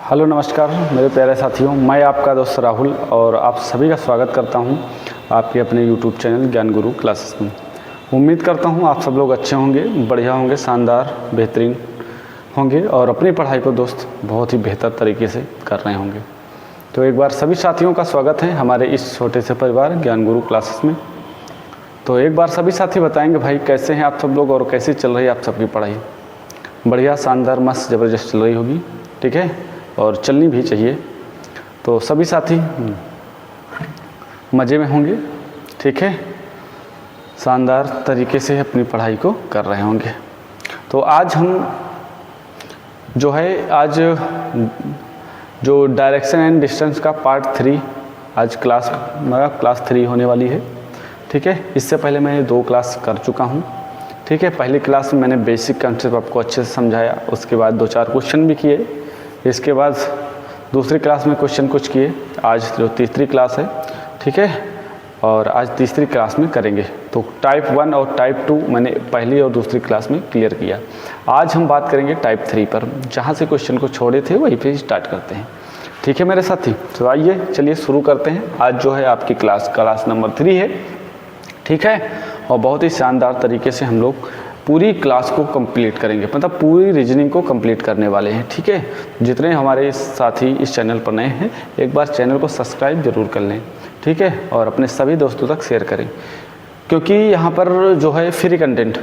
Hello नमस्कार मेरे प्यारे साथियों, मैं आपका दोस्त राहुल और आप सभी का स्वागत करता हूं आपके अपने यूट्यूब चैनल ज्ञान गुरु क्लासेस में। उम्मीद करता हूं आप सब लोग अच्छे होंगे, बढ़िया होंगे, शानदार बेहतरीन होंगे और अपनी पढ़ाई को दोस्त बहुत ही बेहतर तरीके से कर रहे होंगे। तो एक बार सभी साथियों का स्वागत है हमारे इस छोटे से परिवार ज्ञान गुरु क्लासेस में। तो एक बार सभी साथी बताएंगे भाई कैसे हैं आप सब लोग और कैसे चल रही है आप सबकी पढ़ाई। बढ़िया, शानदार, मस्त, ज़बरदस्त चल रही होगी, ठीक है, और चलनी भी चाहिए। तो सभी साथी मज़े में होंगे, ठीक है, शानदार तरीके से अपनी पढ़ाई को कर रहे होंगे। तो आज हम जो डायरेक्शन एंड डिस्टेंस का पार्ट 3 आज क्लास 3 होने वाली है, ठीक है। इससे पहले मैं 2 क्लास कर चुका हूँ, ठीक है। पहली क्लास में मैंने बेसिक कंसेप्ट आपको अच्छे से समझाया, उसके बाद 2-4 क्वेश्चन भी किए। इसके बाद दूसरी क्लास में क्वेश्चन कुछ किए। आज जो तीसरी क्लास है, ठीक है, और आज तीसरी क्लास में करेंगे। तो टाइप 1 और टाइप 2 मैंने पहली और दूसरी क्लास में क्लियर किया। आज हम बात करेंगे टाइप 3 पर, जहाँ से क्वेश्चन को छोड़े थे वहीं पे स्टार्ट करते हैं, ठीक है मेरे साथी। तो आइए चलिए शुरू करते हैं। आज जो है आपकी क्लास नंबर 3 है, ठीक है, और बहुत ही शानदार तरीके से हम लोग पूरी क्लास को कंप्लीट करेंगे, मतलब पूरी रीजनिंग को कंप्लीट करने वाले हैं, ठीक है। जितने हमारे साथी इस चैनल पर नए हैं, एक बार चैनल को सब्सक्राइब जरूर कर लें, ठीक है, और अपने सभी दोस्तों तक शेयर करें, क्योंकि यहाँ पर जो है फ्री कंटेंट,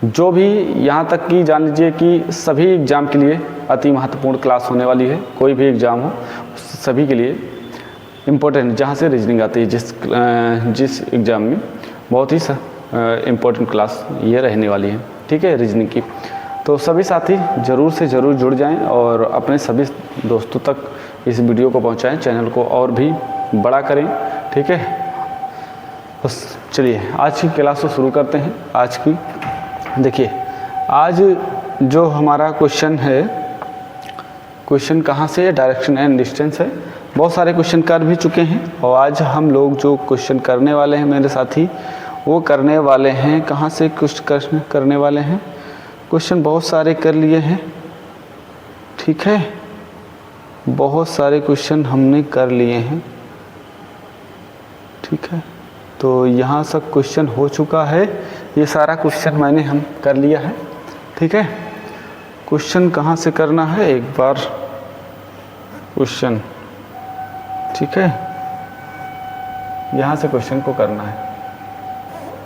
जो भी यहाँ तक कि जान लीजिए कि सभी एग्ज़ाम के लिए अति महत्वपूर्ण क्लास होने वाली है। कोई भी एग्ज़ाम हो सभी के लिए इम्पोर्टेंट, जहाँ से रीजनिंग आती है, जिस एग्ज़ाम में बहुत ही इम्पोर्टेंट क्लास ये रहने वाली है, ठीक है, रीजनिंग की। तो सभी साथी ज़रूर से ज़रूर जुड़ जाएं और अपने सभी दोस्तों तक इस वीडियो को पहुंचाएं, चैनल को और भी बड़ा करें, ठीक है। बस चलिए आज की क्लास को शुरू करते हैं। आज की देखिए, आज जो हमारा क्वेश्चन है, क्वेश्चन कहाँ से है, डायरेक्शन एंड डिस्टेंस है। बहुत सारे क्वेश्चन कर भी चुके हैं और आज हम लोग जो क्वेश्चन करने वाले हैं मेरे साथी, वो करने वाले हैं कहाँ से, कुछ करने वाले हैं। क्वेश्चन बहुत सारे कर लिए हैं, ठीक है, बहुत सारे क्वेश्चन हमने कर लिए हैं, ठीक है। तो यहाँ सब क्वेश्चन हो चुका है, ये सारा क्वेश्चन मैंने हम कर लिया है, ठीक है। क्वेश्चन कहाँ से करना है, एक बार क्वेश्चन, ठीक है, यहाँ से क्वेश्चन को करना है,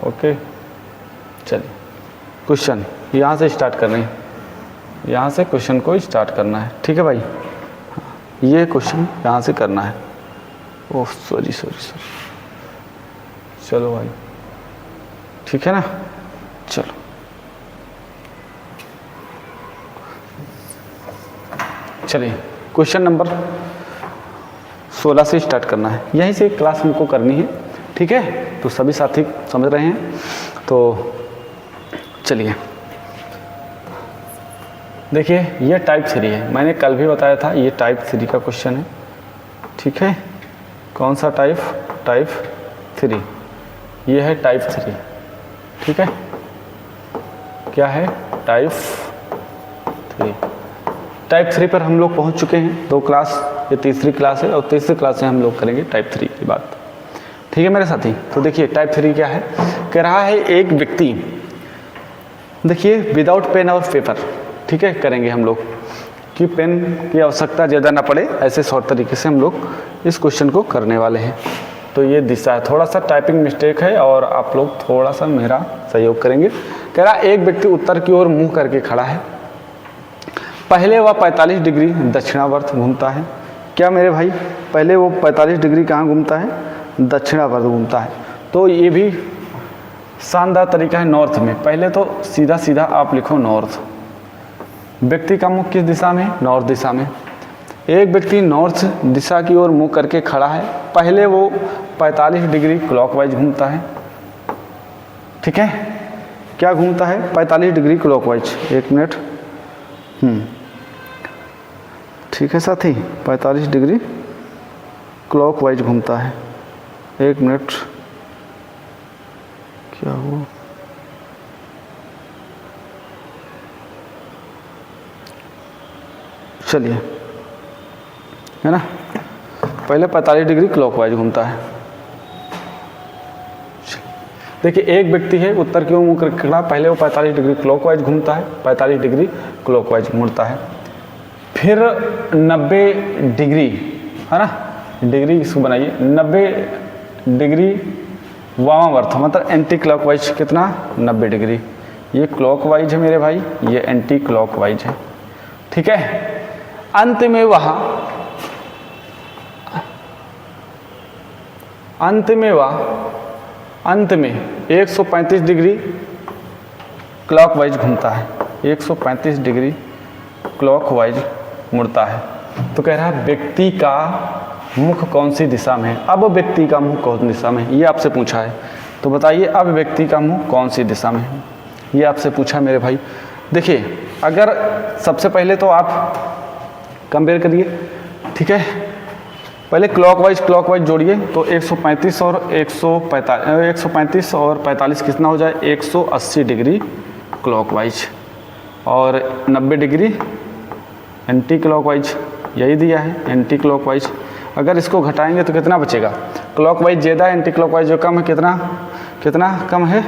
ओके। चलिए क्वेश्चन यहाँ से स्टार्ट कर रहे हैं, यहाँ से क्वेश्चन को स्टार्ट करना है, ठीक है भाई। ये क्वेश्चन यहाँ से करना है। ओह सॉरी, चलो भाई, ठीक है ना। चलो चलिए क्वेश्चन नंबर 16 से स्टार्ट करना है, यहीं से क्लास हमको करनी है, ठीक है। तो सभी साथी समझ रहे हैं। तो चलिए देखिए, ये टाइप 3 है, मैंने कल भी बताया था, ये टाइप 3 का क्वेश्चन है, ठीक है। कौन सा टाइप, टाइप 3, ये है टाइप 3, ठीक है। क्या है, टाइप 3। टाइप 3 पर हम लोग पहुंच चुके हैं। 2 क्लास, ये तीसरी क्लास है और तीसरी क्लास में हम लोग करेंगे टाइप 3 की बात, ठीक है मेरे साथी। तो देखिए टाइप 3 क्या है, कह रहा है एक व्यक्ति, देखिए विदाउट पेन और पेपर, ठीक है, करेंगे हम लोग कि पेन की आवश्यकता ज़्यादा ना पड़े, ऐसे शॉर्ट तरीके से हम लोग इस क्वेश्चन को करने वाले हैं। तो ये दिशा है, थोड़ा सा टाइपिंग मिस्टेक है और आप लोग थोड़ा सा मेरा सहयोग करेंगे। कह रहा एक व्यक्ति उत्तर की ओर मुँह करके खड़ा है, पहले वह 45 डिग्री दक्षिणावर्त घूमता है। क्या मेरे भाई, पहले वो 45 डिग्री कहाँ घूमता है, दक्षिणावर्त घूमता है। तो ये भी शानदार तरीका है नॉर्थ में। पहले तो सीधा सीधा आप लिखो नॉर्थ। व्यक्ति का मुख किस दिशा में, नॉर्थ दिशा में। एक व्यक्ति नॉर्थ दिशा की ओर मुँह करके खड़ा है, पहले वो 45 डिग्री क्लॉकवाइज घूमता है, ठीक है। क्या घूमता है, 45 डिग्री क्लॉकवाइज। एक मिनट, ठीक है साथी, 45 डिग्री क्लॉकवाइज घूमता है। एक मिनट, क्या हुआ, चलिए है ना। पहले 45 डिग्री क्लॉकवाइज घूमता है। देखिए एक व्यक्ति है उत्तर की ओर मुख खड़ा, पहले वो 45 डिग्री क्लॉकवाइज घूमता है, 45 डिग्री क्लॉकवाइज मुड़ता है, फिर 90 डिग्री, है ना, डिग्री इसको बनाइए, 90 डिग्री वामावर्त मतलब एंटी क्लॉकवाइज कितना 90 डिग्री। ये क्लॉकवाइज है मेरे भाई, ये एंटी क्लॉकवाइज है, ठीक है। अंत में वह 135 डिग्री क्लॉकवाइज घूमता है, 135 डिग्री क्लॉकवाइज मुड़ता है। तो कह रहा है व्यक्ति का मुख कौन सी दिशा में है। अब व्यक्ति का मुख कौन सी दिशा में है ये आपसे पूछा है, तो बताइए अब व्यक्ति का मुख कौन सी दिशा में है, ये आपसे पूछा मेरे भाई। देखिए अगर सबसे पहले तो आप कंपेयर करिए, ठीक है, पहले क्लॉकवाइज जोड़िए तो 135 और 45 कितना हो जाए 180 डिग्री क्लॉकवाइज और 90 डिग्री एंटी क्लॉकवाइज, यही दिया है एंटी क्लॉकवाइज। अगर इसको घटाएंगे तो कितना बचेगा, क्लॉकवाइज ज़्यादा है, एंटी क्लॉकवाइज जो कम है, कितना कम है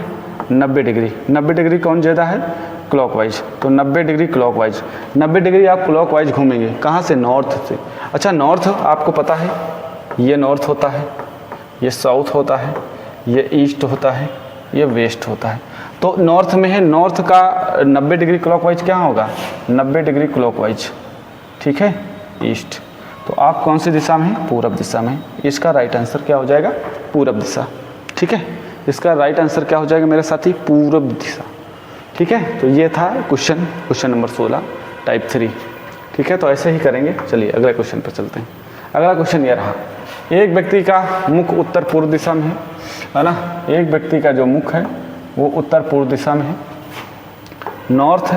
90 डिग्री। 90 डिग्री कौन ज़्यादा है क्लॉकवाइज, तो 90 डिग्री क्लॉकवाइज। 90 डिग्री आप क्लॉकवाइज घूमेंगे कहाँ से, नॉर्थ से। अच्छा नॉर्थ आपको पता है ये नॉर्थ होता है, ये साउथ होता है, ये ईस्ट होता है, ये वेस्ट होता है। तो नॉर्थ में है, नॉर्थ का 90 डिग्री क्लॉकवाइज क्या होगा 90 डिग्री क्लॉकवाइज, ठीक है, ईस्ट। तो आप कौन सी दिशा में हैं, पूरब दिशा में। इसका राइट आंसर क्या हो जाएगा पूरब दिशा, ठीक है। इसका राइट आंसर क्या हो जाएगा मेरे साथी, पूरब दिशा, ठीक है। तो ये था क्वेश्चन नंबर 16 टाइप 3, ठीक है। तो ऐसे ही करेंगे। चलिए अगले क्वेश्चन पर चलते हैं। अगला क्वेश्चन ये रहा, एक व्यक्ति का मुख उत्तर पूर्व दिशा में है ना, एक व्यक्ति का जो मुख है वो उत्तर पूर्व दिशा में है, नॉर्थ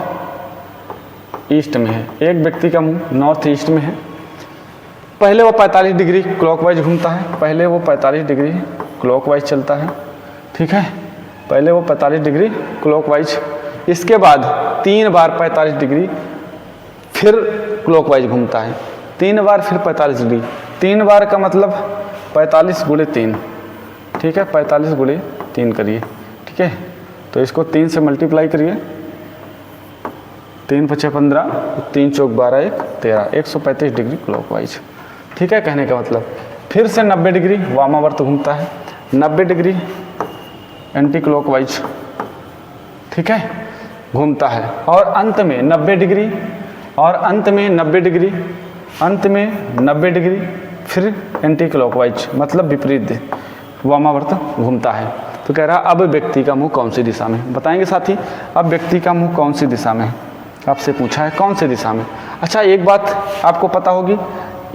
ईस्ट में है। एक व्यक्ति का मुख नॉर्थ ईस्ट में है, पहले वो 45 डिग्री क्लॉकवाइज घूमता है, पहले वो 45 डिग्री क्लॉकवाइज चलता है, ठीक है, पहले वो 45 डिग्री क्लॉकवाइज, इसके बाद 3 बार 45 डिग्री फिर क्लॉकवाइज घूमता है, 3 बार फिर 45 डिग्री। 3 बार का मतलब 45 गुणे 3, ठीक है, 45 गुणे 3 करिए, ठीक है। तो इसको 3 से मल्टीप्लाई करिए, 3 × 5 = 15, 3 × 4 = 12, 1 = 13, 135 डिग्री क्लॉकवाइज, ठीक है। कहने का मतलब फिर से 90 डिग्री वामावर्त घूमता है, 90 डिग्री एंटी क्लॉकवाइज, ठीक है, घूमता है, और अंत में 90 डिग्री, और अंत में 90 डिग्री, अंत में 90 डिग्री फिर एंटी क्लॉकवाइज मतलब विपरीत वामावर्त घूमता है। तो कह रहा अब व्यक्ति का मुंह कौन सी दिशा में, बताएंगे साथी अब व्यक्ति का मुंह कौन सी दिशा में, आपसे पूछा है कौन सी दिशा में। अच्छा एक बात आपको पता होगी,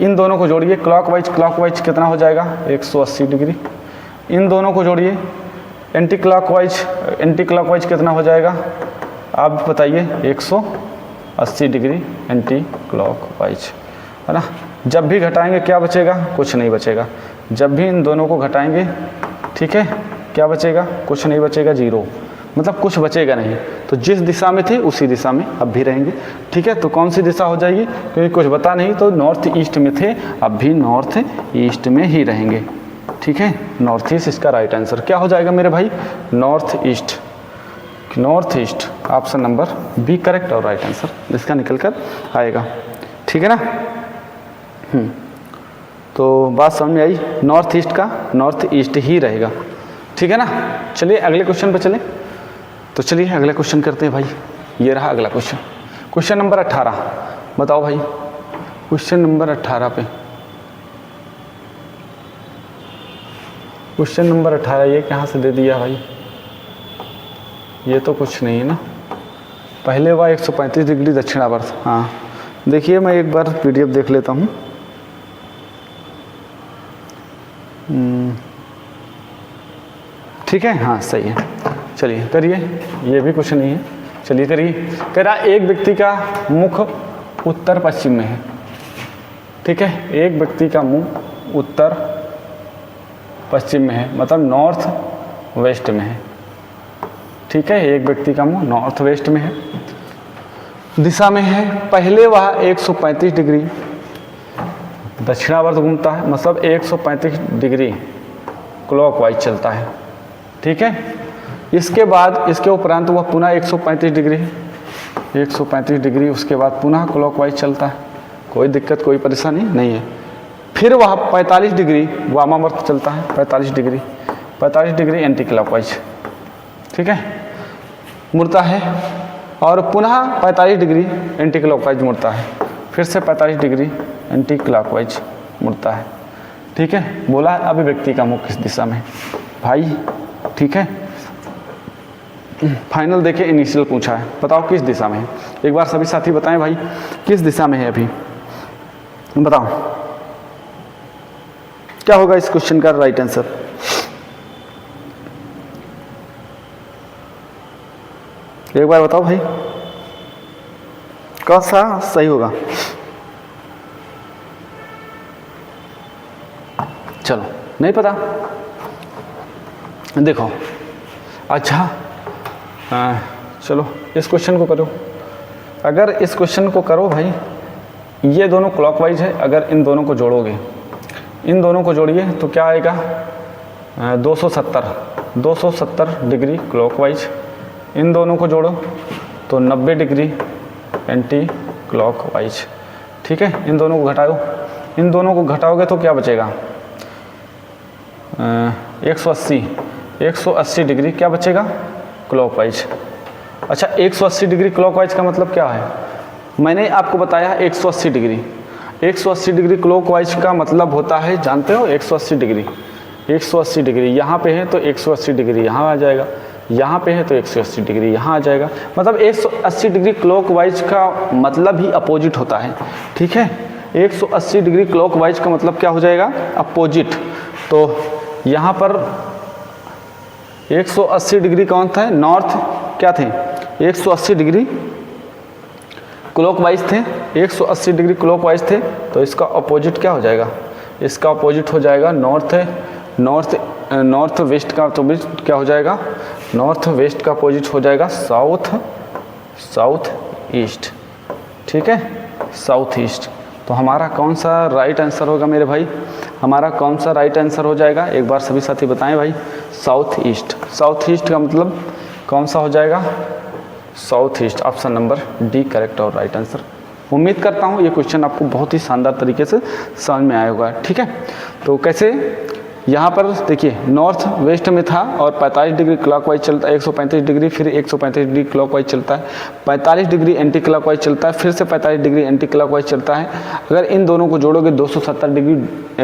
इन दोनों को जोड़िए, क्लॉकवाइज कितना हो जाएगा 180 डिग्री, इन दोनों को जोड़िए, एंटी क्लॉकवाइज कितना हो जाएगा आप बताइए 180 डिग्री एंटी क्लॉकवाइज, है ना। जब भी घटाएंगे क्या बचेगा, कुछ नहीं बचेगा। जब भी इन दोनों को घटाएंगे, ठीक है, क्या बचेगा, कुछ नहीं बचेगा, 0, मतलब कुछ बचेगा नहीं। तो जिस दिशा में थे उसी दिशा में अब भी रहेंगे, ठीक है। तो कौन सी दिशा हो जाएगी, क्योंकि कुछ बता नहीं, तो नॉर्थ ईस्ट में थे, अब भी नॉर्थ ईस्ट में ही रहेंगे, ठीक है। नॉर्थ ईस्ट इसका राइट आंसर क्या हो जाएगा मेरे भाई, north east, option number B correct और राइट आंसर इसका निकल कर आएगा, ठीक है ना। तो बात समझ में आई, नॉर्थ ईस्ट ही रहेगा, ठीक है ना। चलिए अगले क्वेश्चन पर चलें। तो चलिए अगले क्वेश्चन करते हैं भाई, ये रहा अगला क्वेश्चन नंबर 18। बताओ भाई क्वेश्चन नंबर 18 पे, क्वेश्चन नंबर 18 ये कहाँ से दे दिया भाई, ये तो कुछ नहीं है ना। पहले वह 135 डिग्री दक्षिणावर्त, हाँ देखिए मैं एक बार PDF देख लेता हूँ। ठीक है, हाँ सही है, चलिए करिए, ये भी कुछ नहीं है, चलिए करिए। कह रहा एक व्यक्ति का मुख उत्तर पश्चिम में है, ठीक है, एक व्यक्ति का मुख उत्तर पश्चिम में है, मतलब नॉर्थ वेस्ट में है, ठीक है। एक व्यक्ति का मुंह नॉर्थ वेस्ट में है, दिशा में है। पहले वह 135 डिग्री दक्षिणावर्त घूमता है, मतलब 135 डिग्री क्लॉकवाइज चलता है। ठीक है, इसके बाद इसके उपरांत वह पुनः 135 डिग्री उसके बाद पुनः क्लॉकवाइज चलता है, कोई दिक्कत कोई परेशानी नहीं है। फिर वह 45 डिग्री वामावर्त चलता है, 45 डिग्री एंटी क्लॉकवाइज। ठीक है, मुड़ता है और पुनः 45 डिग्री एंटी क्लॉकवाइज मुड़ता है, फिर से 45 डिग्री एंटी क्लॉकवाइज मुड़ता है। ठीक है, बोला अभिव्यक्ति का मुख किस दिशा में भाई। ठीक है, फाइनल देखिए इनिशियल पूछा है, बताओ किस दिशा में है। एक बार सभी साथी बताएं भाई किस दिशा में है, अभी बताओ क्या होगा इस क्वेश्चन का राइट आंसर। एक बार बताओ भाई कौन सा सही होगा। चलो नहीं पता, देखो अच्छा चलो इस क्वेश्चन को करो। अगर इस क्वेश्चन को करो भाई, ये दोनों क्लॉकवाइज है, अगर इन दोनों को जोड़ोगे, इन दोनों को जोड़िए तो क्या आएगा 270 डिग्री क्लॉकवाइज। इन दोनों को जोड़ो तो 90 डिग्री एंटी क्लॉकवाइज। ठीक है, इन दोनों को घटाओ, इन दोनों को घटाओगे तो क्या बचेगा 180 डिग्री क्या बचेगा क्लॉकवाइज। अच्छा 180 डिग्री क्लॉकवाइज का मतलब क्या है, मैंने आपको बताया 180 डिग्री क्लॉकवाइज का मतलब होता है, जानते हो 180 डिग्री यहाँ पे है तो 180 डिग्री यहाँ आ जाएगा, यहाँ पे है तो 180 डिग्री यहाँ आ जाएगा। मतलब 180 डिग्री क्लॉकवाइज का मतलब ही अपोजिट होता है। ठीक है, 180 डिग्री क्लॉकवाइज का मतलब क्या हो जाएगा अपोजिट। तो यहाँ पर 180 डिग्री कौन था, नॉर्थ क्या थे 180 डिग्री क्लॉकवाइज थे, 180 डिग्री क्लॉकवाइज थे, तो इसका अपोजिट क्या हो जाएगा, इसका अपोजिट हो जाएगा नॉर्थ वेस्ट का अपोजिट क्या हो जाएगा, नॉर्थ वेस्ट का अपोजिट हो जाएगा साउथ ईस्ट। ठीक है, साउथ ईस्ट। तो हमारा कौन सा राइट आंसर होगा मेरे भाई, हमारा कौन सा राइट आंसर हो जाएगा, एक बार सभी साथी बताएं भाई। साउथ ईस्ट का मतलब कौन सा हो जाएगा, south east. Option number D correct और राइट आंसर। उम्मीद करता हूँ ये क्वेश्चन आपको बहुत ही शानदार तरीके से समझ में आया होगा। ठीक है, तो कैसे यहाँ पर देखिए नॉर्थ वेस्ट में था और 45 डिग्री क्लॉकवाइज चलता है, 135 डिग्री फिर 135 डिग्री क्लॉकवाइज चलता है, 45 डिग्री एंटी क्लॉकवाइज चलता है, फिर से 45 डिग्री एंटी क्लॉकवाइज चलता है। अगर इन दोनों को जोड़ोगे 270 डिग्री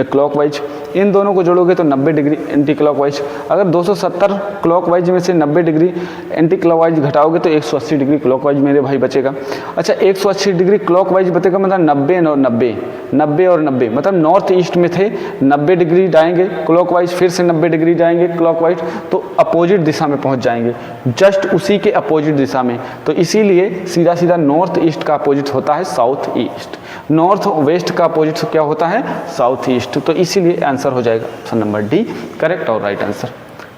क्लॉकवाइज, इन दोनों को जोड़ोगे तो 90 डिग्री एंटी क्लॉकवाइज। अगर 270 क्लॉकवाइज में से 90 डिग्री एंटी क्लॉकवाइज घटाओगे तो 180 डिग्री क्लॉकवाइज मेरे भाई बचेगा। अच्छा 180 डिग्री क्लॉकवाइज बचेगा, मतलब 90 और 90 मतलब नॉर्थ ईस्ट में थे, 90 डिग्री जाएंगे क्लॉकवाइज, फिर से 90 डिग्री जाएंगे क्लॉकवाइज, तो अपोजिट दिशा में पहुंच जाएंगे, जस्ट उसी के अपोजिट दिशा में। तो इसीलिए सीधा सीधा नॉर्थ ईस्ट का अपोजिट होता है साउथ ईस्ट, नॉर्थ वेस्ट का अपोजिट क्या होता है साउथ ईस्ट। तो इसीलिए आंसर हो जाएगा ऑप्शन नंबर डी करेक्ट और राइट आंसर।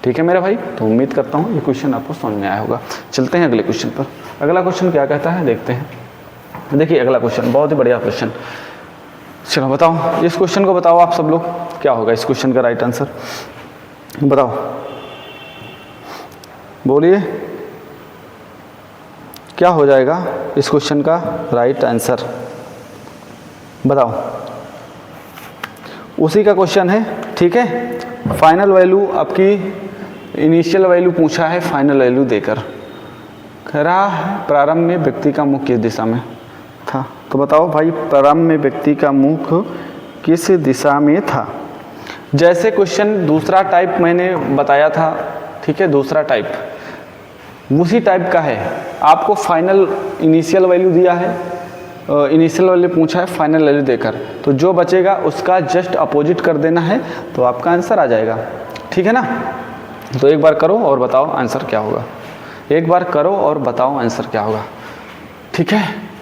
ठीक है मेरे भाई, तो उम्मीद करता हूँ ये क्वेश्चन आपको समझ में आया होगा। चलते हैं अगले क्वेश्चन पर। अगला क्वेश्चन क्या कहता है देखते हैं। देखिए अगला क्वेश्चन बहुत ही बढ़िया क्वेश्चन, चलो बताओ इस क्वेश्चन को, बताओ आप सब लोग क्या होगा इस क्वेश्चन का राइट आंसर, बताओ बोलिए क्या हो जाएगा इस क्वेश्चन का राइट आंसर, बताओ। उसी का क्वेश्चन है, ठीक है। फाइनल वैल्यू आपकी इनिशियल वैल्यू पूछा है, फाइनल वैल्यू देकर कह रहा है प्रारंभ में व्यक्ति का मुख किस दिशा में था। तो बताओ भाई प्रारंभ में व्यक्ति का मुख किस दिशा में था। जैसे क्वेश्चन दूसरा टाइप मैंने बताया था, ठीक है, दूसरा टाइप उसी टाइप का है। आपको फाइनल इनिशियल वैल्यू दिया है, इनिशियल वैल्यू पूछा है, फाइनल वैल्यू देकर, तो जो बचेगा उसका जस्ट अपोजिट कर देना है तो आपका आंसर आ जाएगा, ठीक है ना। तो एक बार करो और बताओ आंसर क्या होगा, एक बार करो और बताओ आंसर क्या होगा, ठीक है।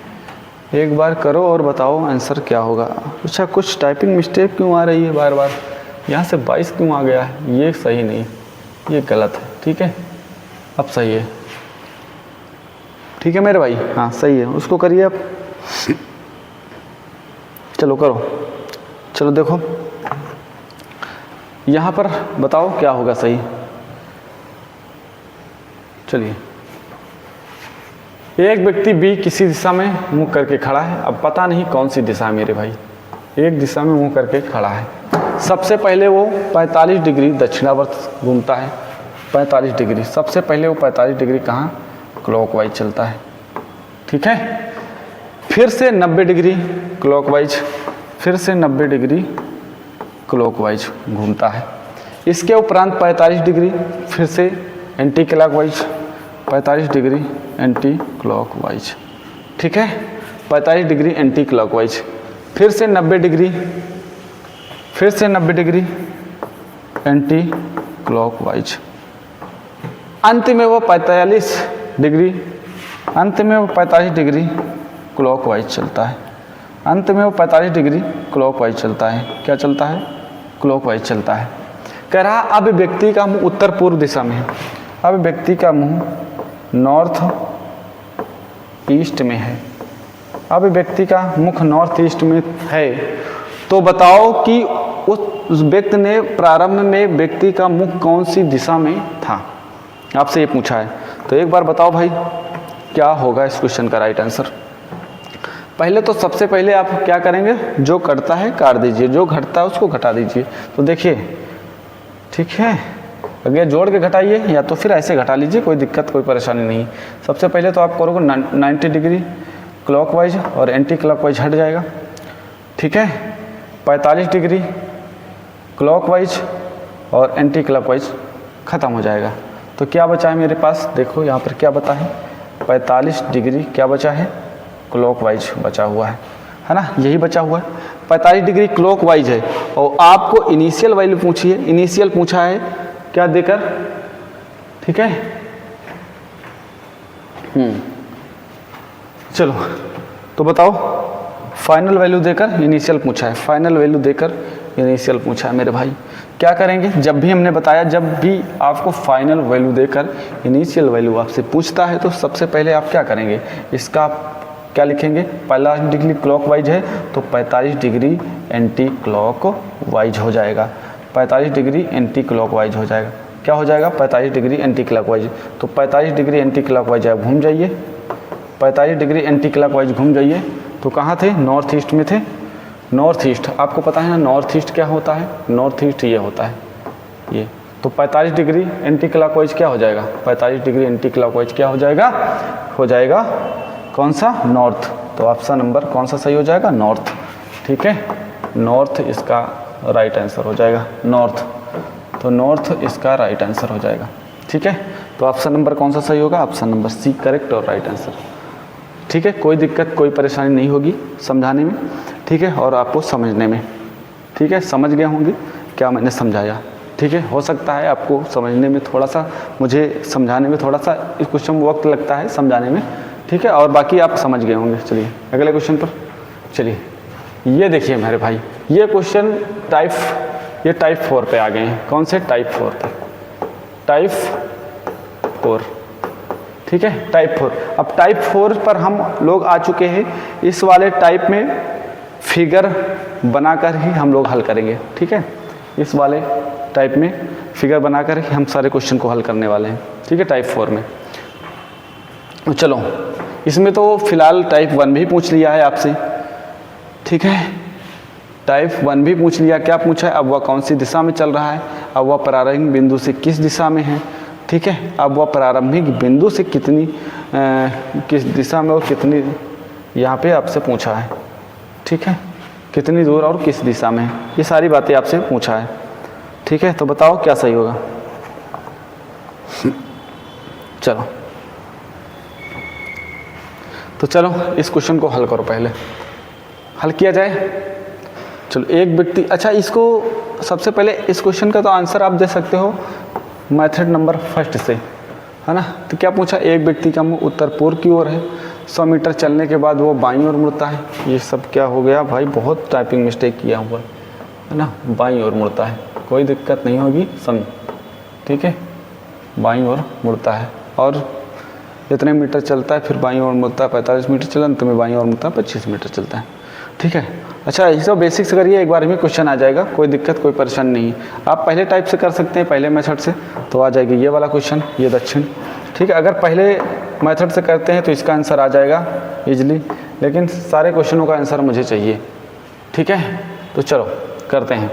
एक बार करो और बताओ आंसर क्या होगा। अच्छा कुछ टाइपिंग मिस्टेक क्यों आ रही है बार बार, यहाँ से 22 क्यों आ गया है, ये सही नहीं, ये गलत है, ठीक है। अब सही है, ठीक है मेरे भाई, हाँ सही है, उसको करिए आप। चलो करो, चलो देखो यहाँ पर बताओ क्या होगा सही। चलिए, एक व्यक्ति बी किसी दिशा में मुंह करके खड़ा है। अब पता नहीं कौन सी दिशा है मेरे भाई, एक दिशा में मुंह करके खड़ा है। सबसे पहले वो 45 डिग्री दक्षिणावर्त घूमता है, 45 डिग्री। सबसे पहले वो 45 डिग्री कहाँ, क्लॉकवाइज चलता है, ठीक है। फिर से 90 डिग्री क्लॉकवाइज, फिर से 90 डिग्री क्लॉकवाइज घूमता है। इसके उपरांत 45 डिग्री फिर से anti clockwise, 45 degree anti clockwise, ठीक है। 45 डिग्री एंटी क्लॉकवाइज, फिर से 90 डिग्री, फिर से 90 डिग्री एंटी क्लॉकवाइज। अंत में वो 45 डिग्री, अंत में वो 45 डिग्री क्लॉकवाइज चलता है। अंत में वो 45 डिग्री क्लॉकवाइज चलता है। क्या चलता है, क्लॉकवाइज चलता है। कह रहा अब व्यक्ति का मुंह उत्तर पूर्व दिशा में है। अब व्यक्ति का मुंह नॉर्थ ईस्ट में है। अब व्यक्ति का मुख नॉर्थ ईस्ट में है, तो बताओ कि उस व्यक्ति ने प्रारंभ में व्यक्ति का मुख कौन सी दिशा में था। आपसे ये पूछा है, तो एक बार बताओ भाई क्या होगा इस क्वेश्चन का राइट आंसर। पहले तो सबसे पहले आप क्या करेंगे, जो कटता है काट दीजिए, जो घटता है उसको घटा दीजिए। तो देखिए, ठीक है, अगर जोड़ के घटाइए या तो फिर ऐसे घटा लीजिए, कोई दिक्कत कोई परेशानी नहीं। सबसे पहले तो आप करोगे 90 डिग्री क्लॉकवाइज और एंटी क्लॉकवाइज हट जाएगा, ठीक है। 45 डिग्री क्लॉकवाइज और एंटी क्लॉकवाइज ख़त्म हो जाएगा। तो क्या बचा है मेरे पास, देखो यहाँ पर क्या बता है, 45 डिग्री क्या बचा है, क्लॉकवाइज बचा हुआ है ना, यही बचा हुआ है। 45 डिग्री क्लॉकवाइज है और आपको इनिशियल वैल्यू पूछी है, इनिशियल पूछा है क्या देकर, ठीक है। चलो तो बताओ, फाइनल वैल्यू देकर इनिशियल पूछा है, फाइनल वैल्यू देकर इनिशियल पूछा है मेरे भाई। क्या करेंगे, जब भी हमने बताया, जब भी आपको फाइनल वैल्यू देकर इनिशियल वैल्यू आपसे पूछता है तो सबसे पहले आप क्या करेंगे, इसका क्या लिखेंगे, 45 डिग्री क्लॉकवाइज है तो 45 डिग्री एंटी क्लॉकवाइज हो जाएगा। 45 डिग्री एंटी क्लॉकवाइज हो जाएगा। क्या हो जाएगा, 45 डिग्री एंटी क्लॉकवाइज। तो 45 डिग्री एंटी क्लॉकवाइज आप घूम जाइए, 45 डिग्री एंटी क्लॉकवाइज घूम जाइए। तो कहाँ थे, नॉर्थ ईस्ट में थे। नॉर्थ ईस्ट आपको पता है ना, नॉर्थ ईस्ट क्या होता है, नॉर्थ ईस्ट ये होता है ये। तो 45 डिग्री एंटी क्लॉकवाइज क्या हो जाएगा, 45 डिग्री एंटी क्लॉकवाइज क्या हो जाएगा कौन सा, नॉर्थ। तो ऑप्शन नंबर कौन सा सही हो जाएगा, नॉर्थ, ठीक है। नॉर्थ इसका राइट आंसर हो जाएगा, नॉर्थ। तो नॉर्थ इसका राइट आंसर हो जाएगा, ठीक है। तो ऑप्शन नंबर कौन सा सही होगा, ऑप्शन नंबर सी करेक्ट और राइट आंसर, ठीक है। कोई दिक्कत कोई परेशानी नहीं होगी समझाने में, ठीक है, और आपको समझने में, ठीक है। समझ गए होंगे क्या मैंने समझाया, ठीक है। हो सकता है आपको समझने में थोड़ा सा, मुझे समझाने में थोड़ा सा इस क्वेश्चन में वक्त लगता है समझाने में, ठीक है, और बाकी आप समझ गए होंगे। चलिए अगले क्वेश्चन पर चलिए। ये देखिए मेरे भाई, ये क्वेश्चन ये टाइप 4 पे आ गए हैं। कौन से, टाइप 4 पे, टाइप 4, ठीक है, टाइप 4। अब टाइप 4 पर हम लोग आ चुके हैं। इस वाले टाइप में फिगर बनाकर ही हम लोग हल करेंगे, ठीक है। इस वाले टाइप में फिगर बनाकर ही हम सारे क्वेश्चन को हल करने वाले हैं, ठीक है, टाइप 4 में। चलो, इसमें तो फिलहाल टाइप 1 भी पूछ लिया है आपसे, ठीक है। टाइप 1 भी पूछ लिया, क्या पूछा है, अब वह कौन सी दिशा में चल रहा है, अब वह प्रारंभिक बिंदु से किस दिशा में है, ठीक है। अब वह प्रारंभिक बिंदु से किस दिशा में और कितनी, यहाँ पे आपसे पूछा है, ठीक है, कितनी दूर और किस दिशा में है, ये सारी बातें आपसे पूछा है, ठीक है। तो बताओ क्या सही होगा। चलो तो चलो इस क्वेश्चन को हल करो, पहले हल किया जाए। चलो, एक व्यक्ति, अच्छा इसको सबसे पहले इस क्वेश्चन का तो आंसर आप दे सकते हो मेथड नंबर फर्स्ट से, है ना। तो क्या पूछा, एक व्यक्ति का मुंह उत्तर पूर्व की ओर है, 100 मीटर चलने के बाद वो बाईं ओर मुड़ता है। ये सब क्या हो गया भाई, बहुत टाइपिंग मिस्टेक किया हुआ है ना, बाईं ओर मुड़ता है, कोई दिक्कत नहीं होगी समझ, ठीक है, बाईं ओर मुड़ता है और इतने मीटर चलता है, फिर बाईं ओर मुड़ता है, 45 मीटर चला, तो मैं बाईं ओर मुड़ता है, 25 मीटर चलता है, ठीक है। अच्छा, इसको बेसिक से करिए, एक बार में क्वेश्चन आ जाएगा, कोई दिक्कत कोई परेशानी नहीं। आप पहले टाइप से कर सकते हैं, पहले मेथड से, तो आ जाएगी ये वाला क्वेश्चन, ये दक्षिण। ठीक है, अगर पहले मेथड से करते हैं तो इसका आंसर आ जाएगा इजली, लेकिन सारे क्वेश्चनों का आंसर मुझे चाहिए। ठीक है, तो चलो करते हैं।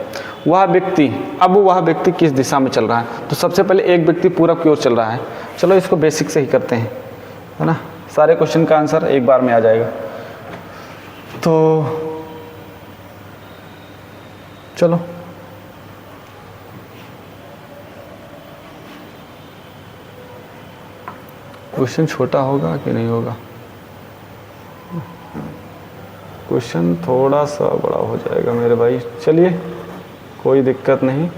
वह व्यक्ति, अब वह व्यक्ति किस दिशा में चल रहा है? तो सबसे पहले एक व्यक्ति पूरब की ओर चल रहा है। चलो इसको बेसिक से ही करते हैं, है ना, सारे क्वेश्चन का आंसर एक बार में आ जाएगा। तो चलो क्वेश्चन छोटा होगा कि नहीं होगा? क्वेश्चन थोड़ा सा बड़ा हो जाएगा मेरे भाई, चलिए कोई दिक्कत नहीं,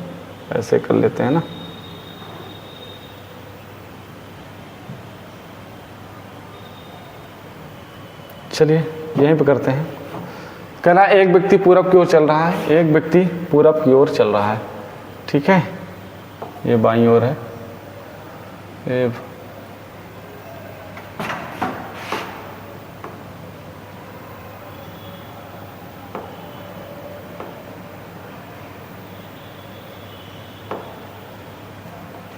ऐसे कर लेते हैं ना। चलिए यहीं पे करते हैं। कहना एक व्यक्ति पूरब की ओर चल रहा है, एक व्यक्ति पूरब की ओर चल रहा है। ठीक है, ये बाईं ओर है, ये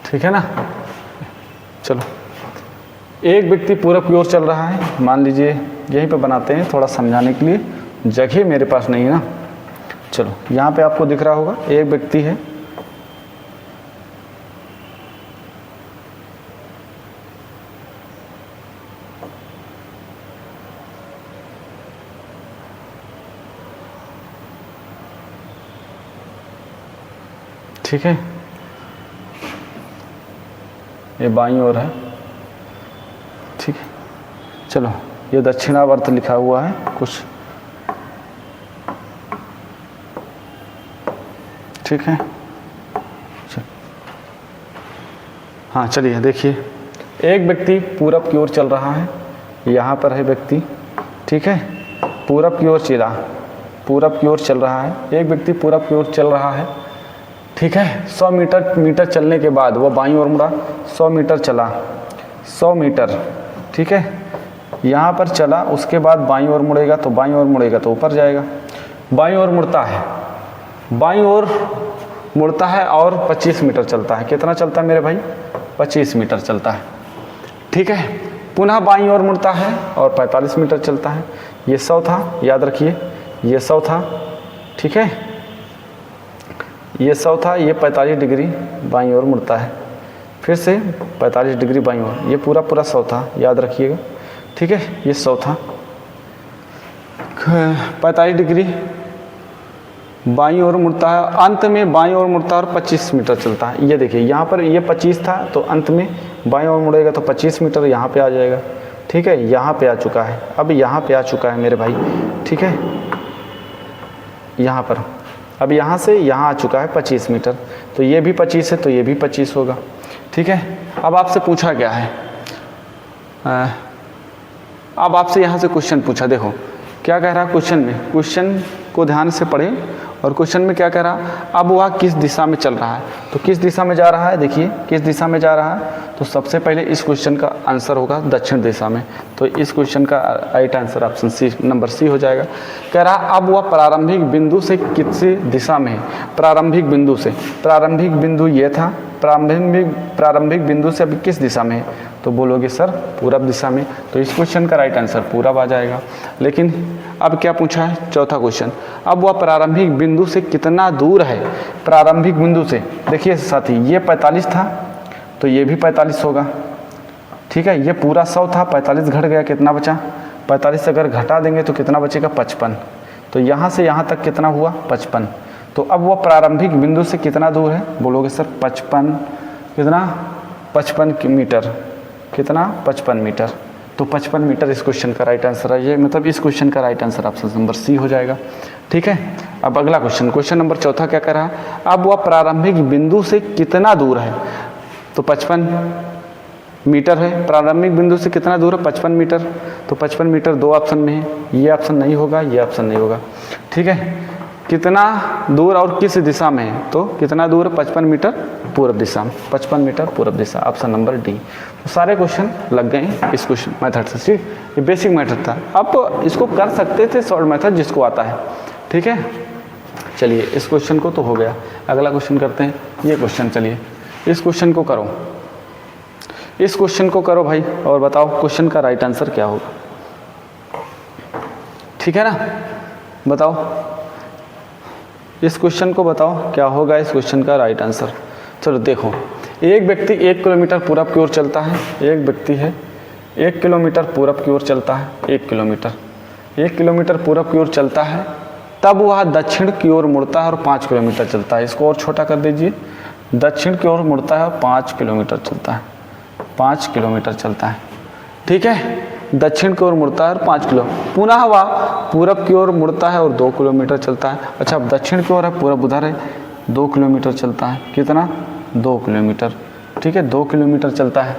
ठीक है ना। चलो एक व्यक्ति पूरब की ओर चल रहा है, मान लीजिए यहीं पे बनाते हैं थोड़ा समझाने के लिए, जगह मेरे पास नहीं है ना। चलो यहाँ पे आपको दिख रहा होगा एक व्यक्ति है, ठीक है, ये बाईं ओर है। ठीक है, चलो ये दक्षिणावर्त लिखा हुआ है कुछ, ठीक है। हाँ चलिए देखिए, एक व्यक्ति पूरब की ओर चल रहा है, यहाँ पर है व्यक्ति, ठीक है, पूरब की ओर चला, पूरब की ओर चल रहा है, एक व्यक्ति पूरब की ओर चल रहा है। ठीक है, 100 मीटर चलने के बाद वो बाईं ओर मुड़ा, 100 मीटर चला, 100 मीटर, ठीक है, यहाँ पर चला, उसके बाद बाईं ओर मुड़ेगा, तो बाईं ओर मुड़ेगा तो ऊपर जाएगा, बाईं ओर मुड़ता है, बाईं ओर मुड़ता है और 25 मीटर चलता है। कितना चलता है मेरे भाई? 25 मीटर चलता है। ठीक है, पुनः बाईं ओर मुड़ता है और 45 मीटर चलता है। ये 100 था, याद रखिए, ये 100 था, ठीक है, ये 100 था, ये 45 डिग्री बाईं ओर मुड़ता है, फिर से 45 डिग्री बाईं ओर, ये पूरा 100 था, याद रखिएगा। ठीक है, ये 100 था, 45 डिग्री बाईं ओर मुड़ता है, अंत में बाईं ओर मुड़ता है और 25 मीटर चलता है। ये देखिए यहाँ पर ये 25 था, तो अंत में बाईं ओर मुड़ेगा तो 25 मीटर यहाँ पे आ जाएगा। ठीक है, यहाँ पे आ चुका है, अब यहाँ पे आ चुका है मेरे भाई। ठीक है, यहाँ पर अब यहाँ से यहाँ आ चुका है 25 मीटर, तो ये भी 25 है, तो ये भी 25 होगा। ठीक है, अब आपसे पूछा क्या है, अब आपसे यहाँ से क्वेश्चन पूछा, देखो क्या कह रहा है क्वेश्चन में, क्वेश्चन को ध्यान से पढ़ें, और क्वेश्चन में क्या कह रहा है, अब वह किस दिशा में चल रहा है, तो किस दिशा में जा रहा है, देखिए किस दिशा में जा रहा है, तो सबसे पहले इस क्वेश्चन का आंसर होगा दक्षिण दिशा में, तो इस क्वेश्चन का right answer option C, number C हो जाएगा। कह रहा अब वह प्रारंभिक बिंदु से किस दिशा में है, प्रारंभिक बिंदु से, प्रारंभिक बिंदु ये था, प्रारंभिक बिंदु से अभी किस दिशा में है, तो बोलोगे सर पूरब दिशा में, तो इस क्वेश्चन का राइट आंसर पूरब आ जाएगा। लेकिन अब क्या पूछा है, चौथा क्वेश्चन, अब वह प्रारंभिक बिंदु से कितना दूर है, प्रारंभिक बिंदु से, देखिए साथी ये 45 था, तो ये भी 45 होगा। ठीक है, ये पूरा 100 था, 45 घट गया, कितना बचा, 45 अगर घटा देंगे तो कितना बचेगा, 55, तो यहाँ से यहाँ तक कितना हुआ, 55। तो अब वह प्रारंभिक बिंदु से कितना दूर है, बोलोगे सर 55, कितना, 55 मीटर, कितना, 55 मीटर, तो 55 मीटर इस क्वेश्चन का राइट आंसर है। ये मतलब इस क्वेश्चन का right answer option number C हो जाएगा। ठीक है, अब अगला क्वेश्चन, क्वेश्चन नंबर चौथा क्या कर रहा है, अब वह प्रारंभिक बिंदु से कितना दूर है, तो 55 मीटर है, प्रारंभिक बिंदु से कितना दूर है, 55 मीटर, तो 55 मीटर दो ऑप्शन में है, ये ऑप्शन नहीं होगा, ये ऑप्शन नहीं होगा। ठीक है, कितना दूर और किस दिशा में है, तो कितना दूर है, 55 मीटर पूर्व दिशा में, 55 मीटर पूर्व दिशा, ऑप्शन नंबर डी। तो सारे क्वेश्चन लग गए इस क्वेश्चन मेथड से। ठीक, ये बेसिक मेथड था, अब इसको कर सकते थे शॉर्ट मेथड जिसको आता है। ठीक है, चलिए इस क्वेश्चन को तो हो गया। अगला क्वेश्चन करते हैं। ये क्वेश्चन, चलिए इस क्वेश्चन को करो, इस क्वेश्चन को करो भाई, और बताओ क्वेश्चन का राइट आंसर क्या होगा। ठीक है ना, बताओ इस क्वेश्चन को, बताओ क्या होगा इस क्वेश्चन का राइट आंसर। चलो देखो, एक व्यक्ति 1 किलोमीटर पूरब की ओर चलता है, एक व्यक्ति है 1 किलोमीटर पूरब की ओर चलता है, 1 किलोमीटर पूरब की ओर चलता है, तब वह दक्षिण की ओर मुड़ता है और 5 किलोमीटर चलता है। इसको और छोटा कर दीजिए, दक्षिण की ओर मुड़ता है और 5 किलोमीटर चलता है, 5 किलोमीटर चलता है। ठीक है, दक्षिण की ओर मुड़ता है और 5 किलो, पुनः वह पूरब की ओर मुड़ता है और 2 किलोमीटर चलता है। अच्छा, अब दक्षिण की ओर है, पूरब उधर है, 2 किलोमीटर चलता है। कितना? 2 किलोमीटर। ठीक है, 2 किलोमीटर चलता है।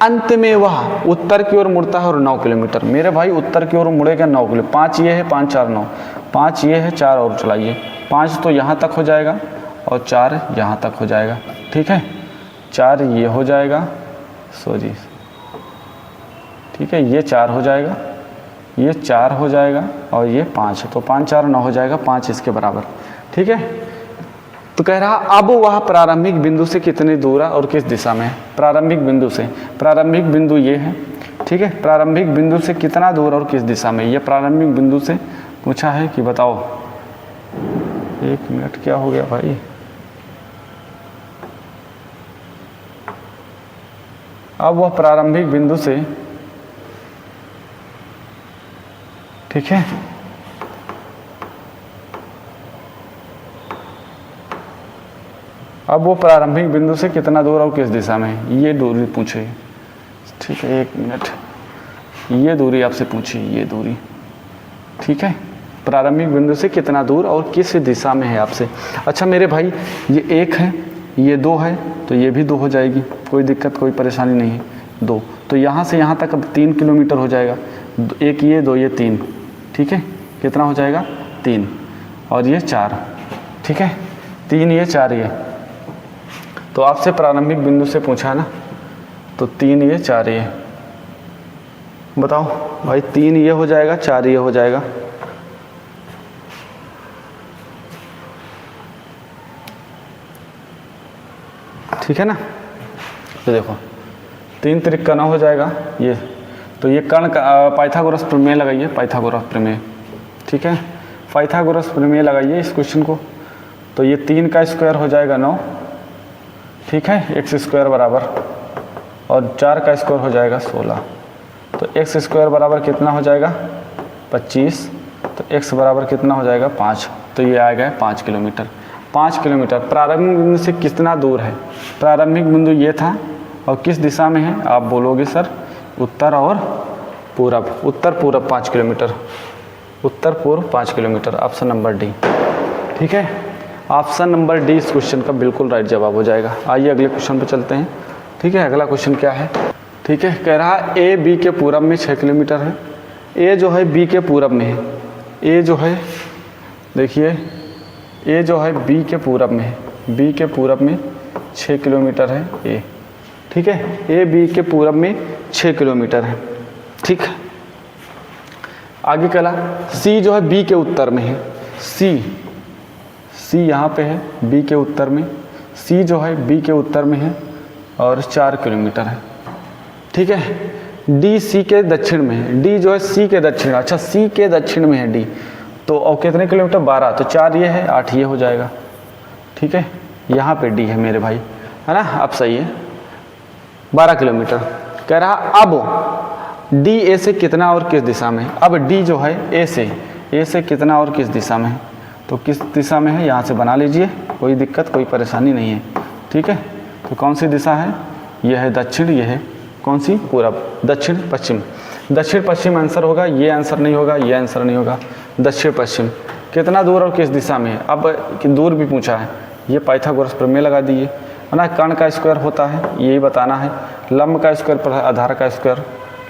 अंत में वह उत्तर की ओर मुड़ता है और 9 किलोमीटर। मेरे भाई उत्तर की ओर मुड़ेगा 9 किलो, 5 ये है, 5 4 9, 5 ये है, 4 और चलाइए, 5 तो यहाँ तक हो जाएगा और 4 यहाँ तक हो जाएगा। ठीक है, 4 ये हो जाएगा, सॉरी, ठीक है, ये 4 हो जाएगा, ये 4 हो जाएगा और ये 5 है, तो 5 4 9 हो जाएगा, 5 इसके बराबर। ठीक है, तो कह रहा अब वह प्रारंभिक बिंदु से कितनी दूर है और किस दिशा में है। प्रारंभिक बिंदु से, प्रारंभिक बिंदु ये है। ठीक है, प्रारंभिक बिंदु से कितना दूर और किस दिशा में, ये प्रारंभिक बिंदु से पूछा है कि बताओ। 1 मिनट, क्या हो गया भाई। अब वह प्रारंभिक बिंदु से, ठीक है, अब वो प्रारंभिक बिंदु से कितना दूर और किस दिशा में है, ये दूरी पूछे। ठीक है, 1 मिनट, ये दूरी आपसे पूछी, ये दूरी। ठीक है, प्रारंभिक बिंदु से कितना दूर और किस दिशा में है आपसे। अच्छा मेरे भाई, ये 1 है, ये 2 है, तो ये भी 2 हो जाएगी, कोई दिक्कत कोई परेशानी नहीं है, 2। तो यहाँ से यहाँ तक अब 3 किलोमीटर हो जाएगा, 1 ये 2 ये 3। ठीक है, कितना हो जाएगा, 3 और ये 4। ठीक है, 3 ये 4 ये, तो आपसे प्रारंभिक बिंदु से पूछा ना, तो 3 ये 4 ये, बताओ भाई, 3 ये हो जाएगा, 4 ये हो जाएगा। ठीक है ना, तो देखो 3 त्रिक का 9 हो जाएगा ये, तो ये कर्ण का पाइथागोरस प्रमेय लगाइए, पाइथागोरस प्रमेय। ठीक है, पाइथागोरस प्रमेय लगाइए इस क्वेश्चन को, तो ये 3 का स्क्वायर हो जाएगा 9। ठीक है, एक्स स्क्वायर बराबर, और 4 का स्क्वायर हो जाएगा 16, तो एक्स स्क्वायर बराबर कितना हो जाएगा 25, तो एक्स बराबर कितना हो जाएगा 5, तो ये आएगा 5 किलोमीटर। 5 किलोमीटर प्रारंभिक बिंदु से कितना दूर है, प्रारंभिक बिंदु ये था और किस दिशा में है, आप बोलोगे सर उत्तर और पूरब, उत्तर पूरब 5 किलोमीटर, उत्तर पूर्व 5 किलोमीटर, ऑप्शन नंबर डी। ठीक है, ऑप्शन नंबर डी इस क्वेश्चन का बिल्कुल राइट जवाब हो जाएगा। आइए अगले क्वेश्चन पे चलते हैं। ठीक है, अगला क्वेश्चन क्या है। ठीक है, कह रहा है ए बी के पूरब में 6 किलोमीटर है, ए जो है बी के पूरब में है, ए जो है देखिए, ए जो है बी के पूरब में है, बी के पूरब में 6 किलोमीटर है ए। ठीक है, ए बी के पूरब में 6 किलोमीटर है। ठीक है, आगे चला, सी जो है बी के उत्तर में है, सी यहाँ पे है बी के उत्तर में, सी जो है बी के उत्तर में है और 4 किलोमीटर है। ठीक है, डी सी के दक्षिण में है, डी जो है सी के दक्षिण, अच्छा सी के दक्षिण में है डी, तो और कितने किलोमीटर 12, तो 4 ये है, 8 ये हो जाएगा। ठीक है, यहाँ पे डी है मेरे भाई, है ना, अब सही है, 12 किलोमीटर। कह रहा अब डी ए से कितना और किस दिशा में है, अब डी जो है ए से कितना और किस दिशा में है, तो किस दिशा में है यहाँ से बना लीजिए, कोई दिक्कत कोई परेशानी नहीं है। ठीक है, तो कौन सी दिशा है, यह है दक्षिण, यह है कौन सी, पूरब, दक्षिण पश्चिम, दक्षिण पश्चिम आंसर होगा, ये आंसर नहीं होगा, ये आंसर नहीं होगा, दक्षिण पश्चिम। कितना दूर और किस दिशा में है, अब दूर भी पूछा है, ये पाइथागोरस प्रमेय लगा दीजिए, है ना, कर्ण का स्क्वायर होता है यही बताना है, लंब का स्क्वायर पर आधार का स्क्वायर,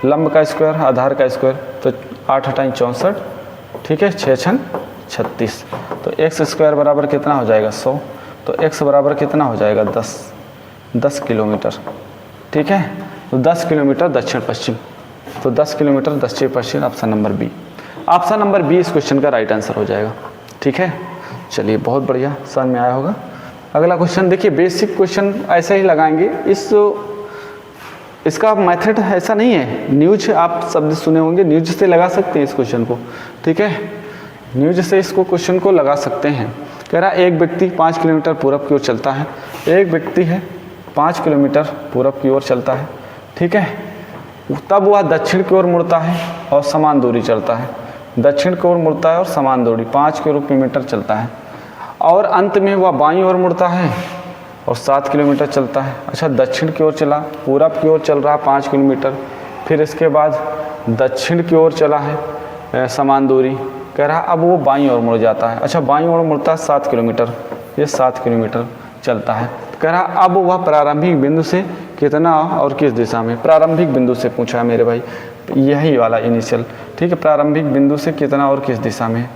लंब का स्क्वायर आधार का स्क्वायर, तो 8 × 64। ठीक है, 6 × 36, तो एक्स स्क्वायर बराबर कितना हो जाएगा 100, तो एक्स बराबर कितना हो जाएगा 10 किलोमीटर। ठीक है, तो 10 किलोमीटर दक्षिण पश्चिम, तो 10 किलोमीटर दक्षिण पश्चिम, option number B. Option number B इस क्वेश्चन का राइट आंसर हो जाएगा। ठीक है, चलिए बहुत बढ़िया, समझ में आया होगा। अगला क्वेश्चन देखिए, बेसिक क्वेश्चन ऐसे ही लगाएंगे। इसका मेथड ऐसा नहीं है, न्यूज आप शब्द सुने होंगे, न्यूज से लगा सकते हैं इस क्वेश्चन को। ठीक है, न्यूज से इसको क्वेश्चन को लगा सकते हैं। कह रहा एक व्यक्ति 5 किलोमीटर पूरब की ओर चलता है। एक व्यक्ति है 5 किलोमीटर पूरब की ओर चलता है। ठीक है, तब वह दक्षिण की ओर मुड़ता है और समान दूरी चलता है। दक्षिण की ओर मुड़ता है और समान दूरी 5 किलोमीटर चलता है, और अंत में वह बाईं ओर मुड़ता है और 7 किलोमीटर चलता है। अच्छा, दक्षिण की ओर चला, पूरब की ओर चल रहा 5 किलोमीटर, फिर इसके बाद दक्षिण की ओर चला है समान दूरी, कह रहा अब वो बाईं ओर मुड़ जाता है। अच्छा, बाईं ओर मुड़ता है 7 किलोमीटर, ये 7 किलोमीटर चलता है। कह रहा अब वह प्रारंभिक बिंदु से कितना और किस दिशा में, प्रारंभिक बिंदु से पूछा है मेरे भाई, यही वाला इनिशियल। ठीक है, प्रारंभिक बिंदु से कितना और किस दिशा में,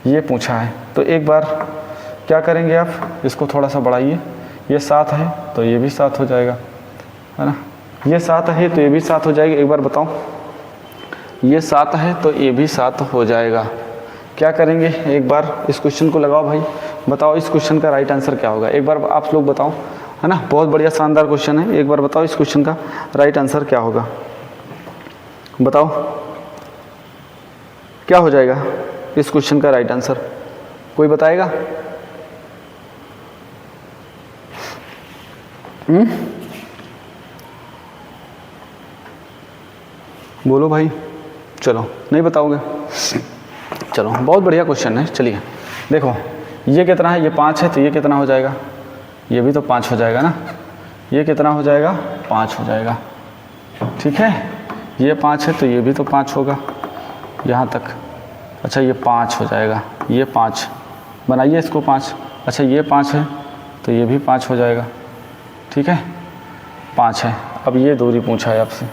ये पूछा है। तो एक बार क्या करेंगे आप, इसको थोड़ा सा बढ़ाइए, ये 7 है तो ये भी 7 हो जाएगा, है ना, ये 7 है तो ये भी 7 हो जाएगा। एक बार बताओ, ये 7 है तो ये भी 7 हो जाएगा। क्या करेंगे, एक बार इस क्वेश्चन को लगाओ भाई, बताओ इस क्वेश्चन का राइट आंसर क्या होगा। एक बार आप लोग बताओ, है ना, बहुत बढ़िया शानदार क्वेश्चन है। एक बार बताओ इस क्वेश्चन का राइट आंसर क्या होगा, बताओ क्या हो जाएगा इस क्वेश्चन का राइट आंसर, कोई बताएगा? बोलो भाई, चलो नहीं बताओगे, चलो बहुत बढ़िया क्वेश्चन है। चलिए देखो, ये कितना है, ये 5 है तो ये कितना हो जाएगा, ये भी तो 5 हो जाएगा ना, ये कितना हो जाएगा, 5 हो जाएगा। ठीक है, ये 5 है तो ये भी तो 5 होगा यहाँ तक। अच्छा, ये 5 हो जाएगा, ये 5 बनाइए इसको 5। अच्छा, ये 5 है तो ये भी 5 हो जाएगा। ठीक है, 5 है। अब ये दूरी पूछा है आपसे,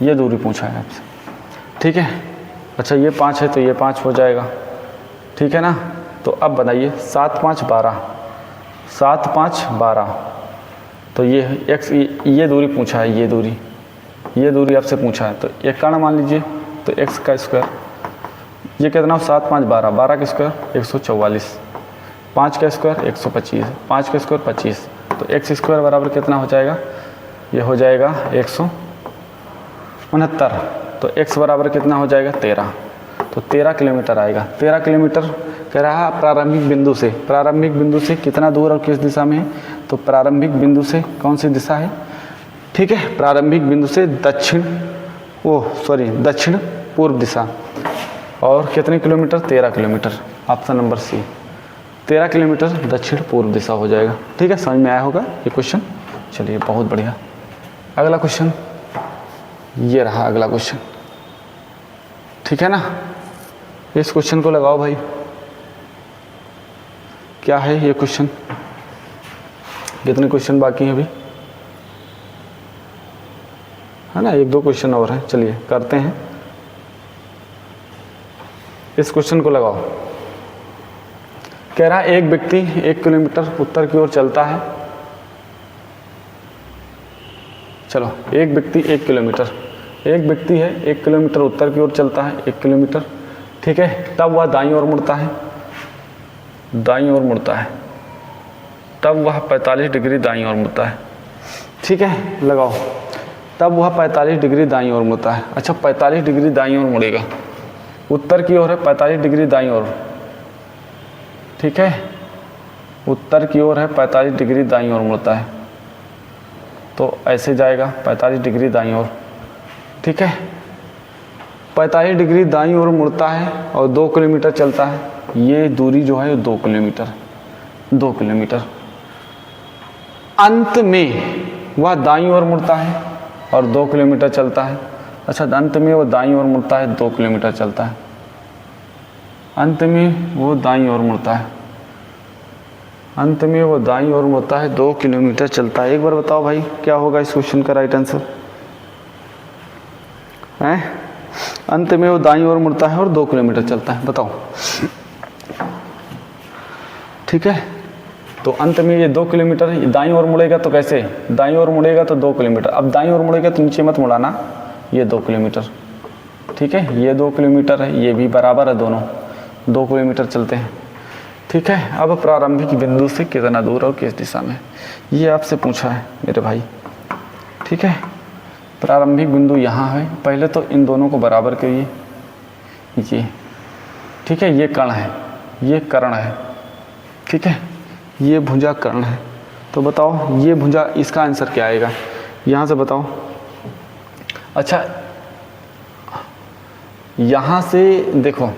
ये दूरी पूछा है आपसे। ठीक है, अच्छा ये 5 है तो ये 5 हो जाएगा। ठीक है ना, तो अब बनाइए 7 5 12, 7 5 12, तो ये x, ये दूरी पूछा है, ये दूरी आपसे पूछा है, तो एक कर्ण मान लीजिए, तो x का स्क्वायर, ये कितना हो, 7 5 12, 12 का स्क्वायर 144, 5 का स्क्वायर 125, 5 का स्क्वायर 25, तो x स्क्वायर बराबर कितना हो जाएगा, ये हो जाएगा 169, तो x बराबर कितना हो जाएगा 13, तो 13 किलोमीटर आएगा। 13 किलोमीटर कह रहा है प्रारंभिक बिंदु से कितना दूर और किस दिशा में है, तो प्रारंभिक बिंदु से कौन सी दिशा है, ठीक है, प्रारंभिक बिंदु से दक्षिण पूर्व दिशा, और कितने kilometre, 13 kilometre, option number C, 13 kilometre दक्षिण पूर्व दिशा हो जाएगा। ठीक है, समझ में आया होगा ये क्वेश्चन। चलिए बहुत बढ़िया, अगला क्वेश्चन ये रहा, अगला क्वेश्चन। ठीक है ना, इस क्वेश्चन को लगाओ भाई, क्या है ये क्वेश्चन, कितने क्वेश्चन बाकी हैं अभी, है ना, 1 2 क्वेश्चन और हैं। चलिए करते हैं, इस क्वेश्चन को लगाओ। कह रहा है एक व्यक्ति 1 किलोमीटर उत्तर की ओर चलता है। चलो, एक व्यक्ति 1 किलोमीटर, एक व्यक्ति है 1 किलोमीटर उत्तर की ओर चलता है, 1 किलोमीटर। ठीक है, तब वह दाईं ओर मुड़ता है, तब वह 45 डिग्री दाईं ओर मुड़ता है। ठीक है, लगाओ, तब वह 45 डिग्री दाईं ओर मुड़ता है। अच्छा, 45 डिग्री दाईं ओर मुड़ेगा, उत्तर की ओर है 45 डिग्री दाईं ओर। ठीक है, उत्तर की ओर है 45 डिग्री दाईं ओर मुड़ता है, तो ऐसे जाएगा 45 डिग्री दाईं ओर। ठीक है, 45 डिग्री दाईं ओर मुड़ता है और 2 किलोमीटर चलता है। ये दूरी जो है 2 किलोमीटर। अंत में वह दाईं ओर मुड़ता है और 2 किलोमीटर चलता है। अच्छा, अंत में वो दाईं ओर मुड़ता है, 2 किलोमीटर चलता है, अंत में वो दाईं ओर मुड़ता है, 2 किलोमीटर चलता है। एक बार बताओ भाई, क्या होगा इस क्वेश्चन का राइट आंसर है? अंत में वो दाईं ओर मुड़ता है और 2 किलोमीटर चलता है, बताओ। ठीक है, तो अंत में ये 2 किलोमीटर दाईं ओर मुड़ेगा, तो कैसे, दाईं ओर मुड़ेगा तो 2 किलोमीटर। अब दाईं ओर मुड़ेगा तो नीचे मत मुड़ाना, ये 2 किलोमीटर। ठीक है, ये 2 किलोमीटर है, ये भी बराबर है, दोनों 2 किलोमीटर चलते हैं। ठीक है, अब प्रारंभिक बिंदु से कितना दूर और किस दिशा में, ये आपसे पूछा है मेरे भाई। ठीक है, प्रारंभिक बिंदु यहाँ है, पहले तो इन दोनों को बराबर करिए, ये ठीक है, ये कर्ण है, ये कर्ण है। ठीक है, ये भुजा कर्ण है। तो बताओ ये भुजा, इसका आंसर क्या आएगा यहाँ से बताओ। अच्छा, यहाँ से देखो,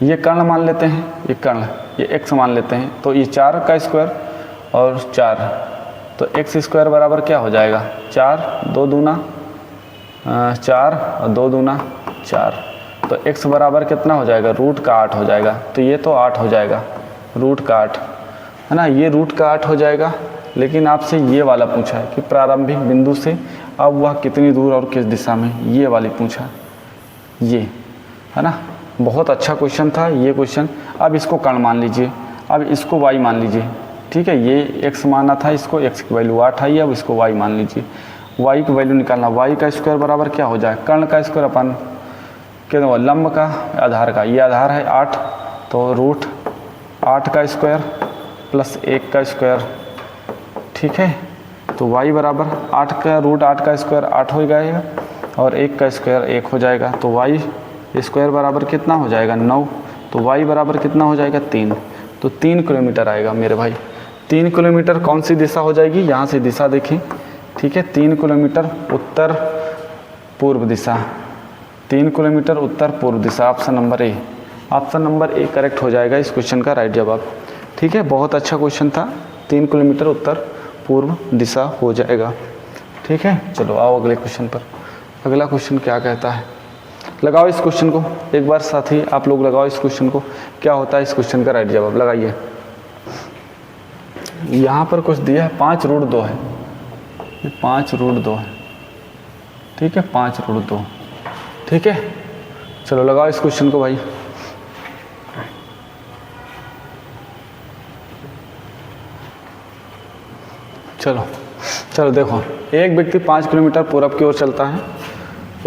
ये कर्ण मान लेते हैं, ये कर्ण, ये x मान लेते हैं, तो ये 4 का स्क्वायर और 4, तो x स्क्वायर बराबर क्या हो जाएगा, 4 2 दूना 4 और 2 दूना 4, तो x बराबर कितना हो जाएगा, रूट का 8 हो जाएगा। तो ये तो 8 हो जाएगा, रूट का 8 है ना, ये रूट का 8 हो जाएगा। लेकिन आपसे ये वाला पूछा है कि प्रारंभिक बिंदु से अब वह कितनी दूर और किस दिशा में, ये वाली पूछा, ये है ना। बहुत अच्छा क्वेश्चन था ये क्वेश्चन। अब इसको कर्ण मान लीजिए, अब इसको y मान लीजिए। ठीक है, ये x माना था, इसको x की वैल्यू 8 आई, अब इसको y मान लीजिए। y की वैल्यू निकालना, y का स्क्वायर बराबर क्या हो जाए, कर्ण का स्क्वायर अपन क्या, लंब का आधार का, ये आधार है 8, तो रूट 8 का स्क्वायर प्लस 1 का स्क्वायर। ठीक है, तो y बराबर 8 का रूट 8 का स्क्वायर 8 हो जाएगा और 1 का स्क्वायर 1 हो जाएगा, तो y स्क्वायर बराबर कितना हो जाएगा, 9, तो y बराबर कितना हो जाएगा, 3, तो 3 किलोमीटर आएगा मेरे भाई। 3 किलोमीटर कौन सी दिशा हो जाएगी, यहाँ से दिशा देखें। ठीक है, 3 किलोमीटर उत्तर पूर्व दिशा, 3 किलोमीटर उत्तर पूर्व दिशा, option number A, option number A correct हो जाएगा इस क्वेश्चन का राइट जवाब। ठीक है, बहुत अच्छा क्वेश्चन था, 3 किलोमीटर उत्तर पूर्व दिशा हो जाएगा। ठीक है, चलो आओ अगले क्वेश्चन पर। अगला क्वेश्चन क्या कहता है, लगाओ इस क्वेश्चन को एक बार, साथी आप लोग लगाओ इस क्वेश्चन को, क्या होता है इस क्वेश्चन का राइट जवाब, लगाइए। यहाँ पर कुछ दिया है, 5 रूट 2 है, ये 5 रूट 2 है। ठीक है, 5 रूट 2। ठीक है, चलो लगाओ इस क्वेश्चन को भाई। चलो चलो देखो, एक व्यक्ति 5 किलोमीटर पूरब की ओर चलता है,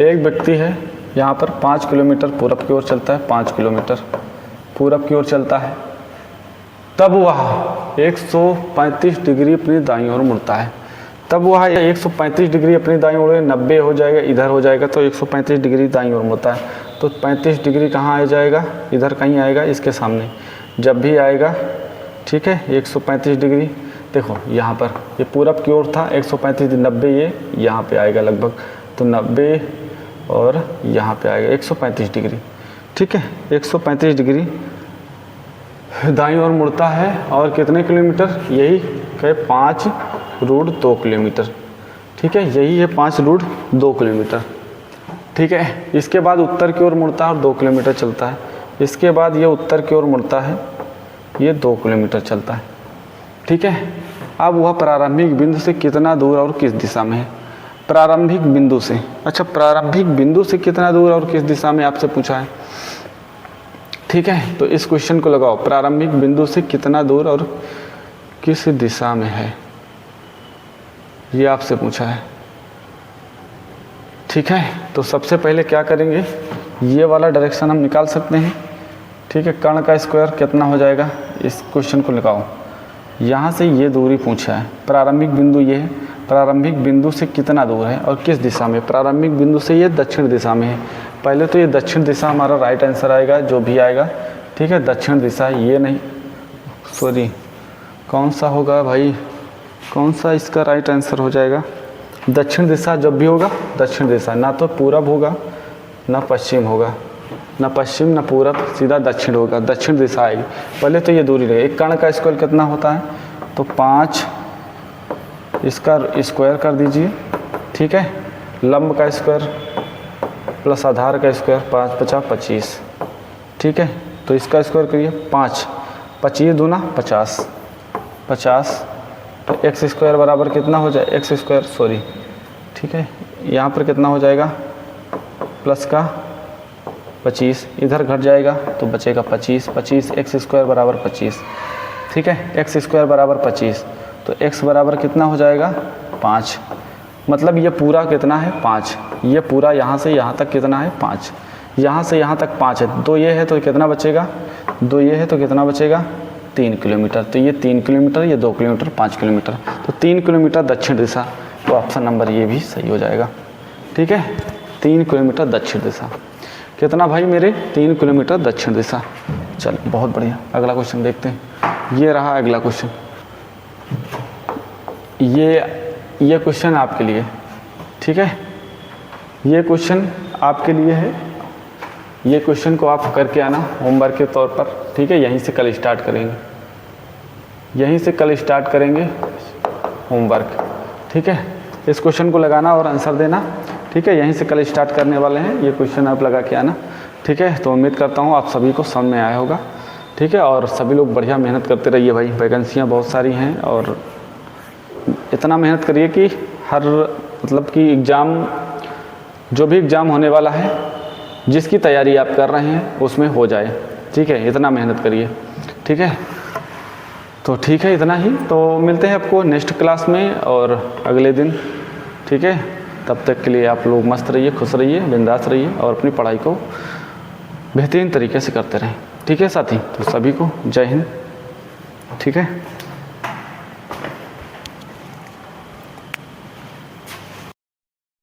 एक व्यक्ति है यहाँ पर 5 किलोमीटर पूरब की ओर चलता है, 5 किलोमीटर पूरब की ओर चलता है, तब वह 135 डिग्री अपनी दाईं ओर मुड़ता है। तब वह 135 डिग्री अपनी दाईं ओर, 90 हो जाएगा, इधर हो जाएगा, तो 135 डिग्री दाईं ओर मुड़ता है, तो 35 डिग्री कहाँ आ जाएगा, इधर कहीं आएगा, इसके सामने जब भी आएगा। ठीक है, 135 डिग्री देखो, यहाँ पर ये पूरब की ओर था, 135 90 ये यहाँ पे आएगा लगभग, तो 90 और यहाँ पे आएगा 135 डिग्री। ठीक है, 135 डिग्री दाईं ओर मुड़ता है, और कितने किलोमीटर, यही है 5 रूट 2 किलोमीटर। ठीक है, यही है 5 रूट 2 किलोमीटर। ठीक है, इसके बाद उत्तर की ओर मुड़ता है और 2 किलोमीटर चलता है, इसके बाद ये उत्तर की ओर मुड़ता है, ये 2 किलोमीटर चलता है। ठीक है, अब वह प्रारंभिक बिंदु से कितना दूर और किस दिशा में है, प्रारंभिक बिंदु से। अच्छा, प्रारंभिक बिंदु से कितना दूर और किस दिशा में आपसे पूछा है। ठीक है, तो इस क्वेश्चन को लगाओ, प्रारंभिक बिंदु से कितना दूर और किस दिशा में है, ये आपसे पूछा है। ठीक है, तो सबसे पहले क्या करेंगे, ये वाला डायरेक्शन हम निकाल सकते हैं। ठीक है, कर्ण का स्क्वायर कितना हो जाएगा, इस क्वेश्चन को लगाओ, यहाँ से ये दूरी पूछा है, प्रारंभिक बिंदु ये है, प्रारंभिक बिंदु से कितना दूर है और किस दिशा में, प्रारंभिक बिंदु से ये दक्षिण दिशा में है। पहले तो ये दक्षिण दिशा हमारा राइट आंसर आएगा, जो भी आएगा। ठीक है, दक्षिण दिशा, ये नहीं, सॉरी, कौन सा होगा भाई, कौन सा इसका राइट आंसर हो जाएगा, दक्षिण दिशा जब भी होगा, दक्षिण दिशा, ना तो पूरब होगा ना पश्चिम होगा, ना पश्चिम ना पूरब, सीधा दक्षिण होगा, दक्षिण दिशा आएगी। पहले तो ये दूरी लगेगी, एक कर्ण का स्क्वायर कितना होता है, तो 5, इसका स्क्वायर कर दीजिए। ठीक है, लंब का स्क्वायर प्लस आधार का स्क्वायर, 5 50 25। ठीक है, तो इसका स्क्वायर करिए, 5 25 दूना 50 50, तो एक्स स्क्वायर बराबर कितना हो जाए, एक्स स्क्वायर सॉरी, ठीक है, यहाँ पर कितना हो जाएगा, प्लस का 25, इधर घट जाएगा तो बचेगा 25 25, एक्स स्क्वायर बराबर 25। ठीक है, एक्स स्क्वायर बराबर 25, तो एक्स बराबर कितना हो जाएगा, 5, मतलब ये पूरा कितना है 5। ये पूरा यहाँ से यहाँ तक कितना है 5, यहाँ से यहाँ तक 5 है, 2 ये है तो कितना बचेगा, 2 ये है तो कितना बचेगा 3 किलोमीटर। तो ये 3 किलोमीटर, ये 2 किलोमीटर, 5 किलोमीटर, तो 3 किलोमीटर दक्षिण दिशा। तो ऑप्शन नंबर ये भी सही हो जाएगा। ठीक है, 3 किलोमीटर दक्षिण दिशा। कितना भाई मेरे 3 किलोमीटर दक्षिण दिशा। चल बहुत बढ़िया, अगला क्वेश्चन देखते हैं। ये रहा अगला क्वेश्चन। ये क्वेश्चन आपके लिए, ठीक है, ये क्वेश्चन आपके लिए है। ये क्वेश्चन को आप करके आना होमवर्क के तौर पर। ठीक है, यहीं से कल स्टार्ट करेंगे, यहीं से कल स्टार्ट करेंगे होमवर्क। ठीक है, इस क्वेश्चन को लगाना और आंसर देना। ठीक है, यहीं से कल स्टार्ट करने वाले हैं, ये क्वेश्चन आप लगा के आना। ठीक है, तो उम्मीद करता हूँ आप सभी को समझ में आया होगा। ठीक है, और सभी लोग बढ़िया मेहनत करते रहिए भाई, वैकेंसियाँ बहुत सारी हैं और इतना मेहनत करिए कि हर मतलब कि एग्ज़ाम, जो भी एग्ज़ाम होने वाला है, जिसकी तैयारी आप कर रहे हैं उसमें हो जाए। ठीक है, इतना मेहनत करिए। ठीक है, तो ठीक है, इतना ही। तो मिलते हैं आपको नेक्स्ट क्लास में और अगले दिन। ठीक है, तब तक के लिए आप लोग मस्त रहिए, खुश रहिए, बिंदास रहिए और अपनी पढ़ाई को बेहतरीन तरीके से करते रहें। ठीक है साथी, तो सभी को जय हिंद। ठीक है।